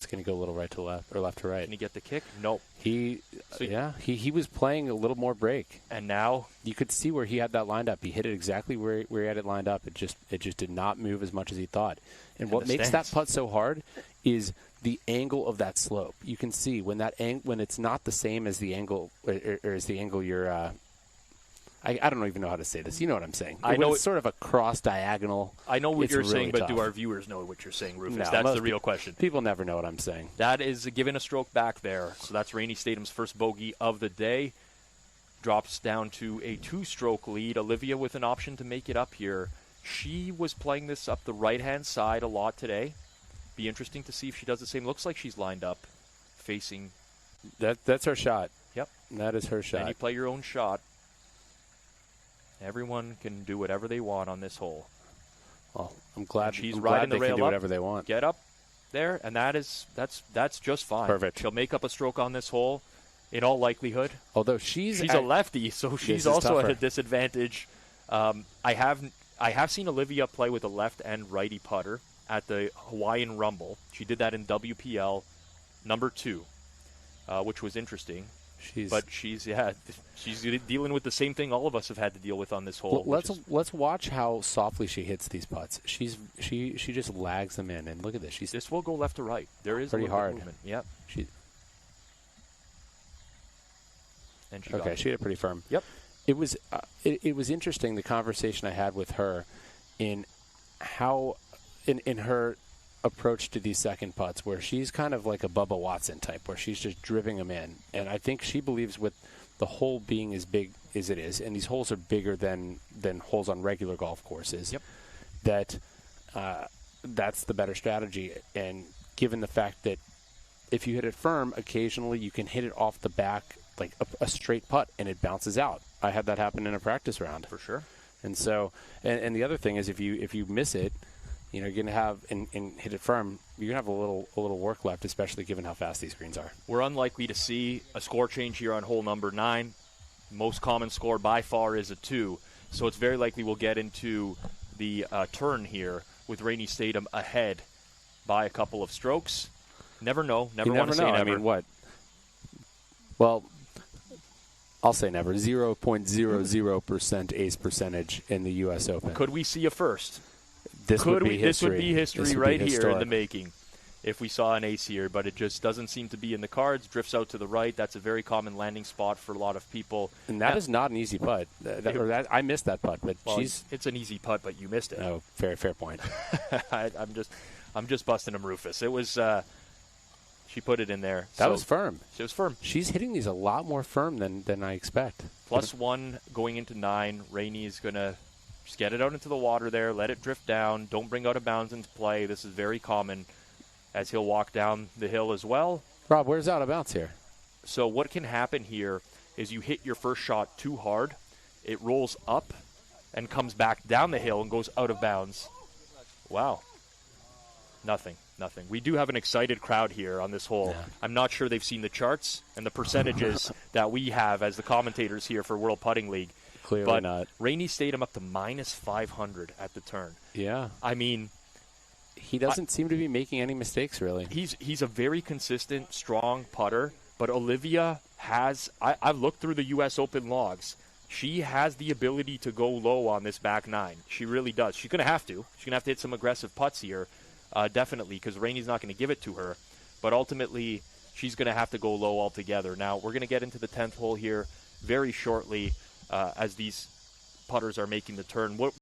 It's going to go a little right to left or left to right. Can he get the kick? Nope. He was playing a little more break. And now you could see where he had that lined up. He hit it exactly where he had it lined up. It just did not move as much as he thought. And what makes that putt so hard is the angle of that slope. You can see when when it's not the same as the angle or as the angle you're I don't even know how to say this. You know what I'm saying. I know it's sort of a cross diagonal. I know what you're saying, but tough. do our viewers know what you're saying, Rufus? No, that's the real question. People never know what I'm saying. That is giving a stroke back there. So that's Rainey Stathem's first bogey of the day. Drops down to a 2-stroke lead. Olivia with an option to make it up here. She was playing this up the right-hand side a lot today. Be interesting to see if she does the same. Looks like she's lined up facing. That's her shot. Yep. That is her shot. And you play your own shot. Everyone can do whatever they want on this hole. Well, I'm glad she's riding the they rail can do up, whatever they want. Get up there, and that's just fine. Perfect. She'll make up a stroke on this hole, in all likelihood. Although she's a lefty, so she's also at a disadvantage. I have seen Olivia play with a left and righty putter at the Hawaiian Rumble. She did that in WPL number 2, which was interesting. She's dealing with the same thing all of us have had to deal with on this hole. Let's watch how softly she hits these putts. She just lags them in, and look at this. This will go left to right. There is pretty a little hard movement. Yep. She hit it pretty firm. Yep. It was interesting the conversation I had with her in how in her approach to these second putts, where she's kind of like a Bubba Watson type, where she's just driving them in. And I think she believes with the hole being as big as it is, and these holes are bigger than holes on regular golf courses, yep, that that's the better strategy. And given the fact that if you hit it firm, occasionally you can hit it off the back like a straight putt, and it bounces out. I had that happen in a practice round. For sure. And so, and the other thing is if you miss it, you're going to have, and hit it firm, you're going to have a little work left, especially given how fast these greens are. We're unlikely to see a score change here on hole number 9. Most common score by far is a 2. So it's very likely we'll get into the turn here with Rainey Statham ahead by a couple of strokes. Never know. Never want to say never. I mean, what? Well, I'll say never. 0.00% ace percentage in the U.S. Open. Could we see a first? This would be history right here in the making if we saw an ace here, but it just doesn't seem to be in the cards. Drifts out to the right. That's a very common landing spot for a lot of people. And that is not an easy putt. I missed that putt, but it's an easy putt, but you missed it. Oh, fair point. I'm just busting him, Rufus. It was she put it in there. That was firm. It was firm. She's hitting these a lot more firm than I expect. +1 going into 9. Rainey is going to just get it out into the water there, let it drift down. Don't bring out of bounds into play. This is very common as he'll walk down the hill as well. Rob, where's out of bounds here? So what can happen here is you hit your first shot too hard. It rolls up and comes back down the hill and goes out of bounds. Wow. Nothing. We do have an excited crowd here on this hole. Yeah. I'm not sure they've seen the charts and the percentages that we have as the commentators here for World Putting League. Clearly not. Rainey Statham up to -500 at the turn. Yeah. I mean, he doesn't seem to be making any mistakes, really. He's a very consistent, strong putter, but Olivia has – I've looked through the U.S. Open logs. She has the ability to go low on this back 9. She really does. She's going to have to. She's going to have to hit some aggressive putts here, definitely, because Rainey's not going to give it to her. But ultimately, she's going to have to go low altogether. Now, we're going to get into the 10th hole here very shortly as these putters are making the turn.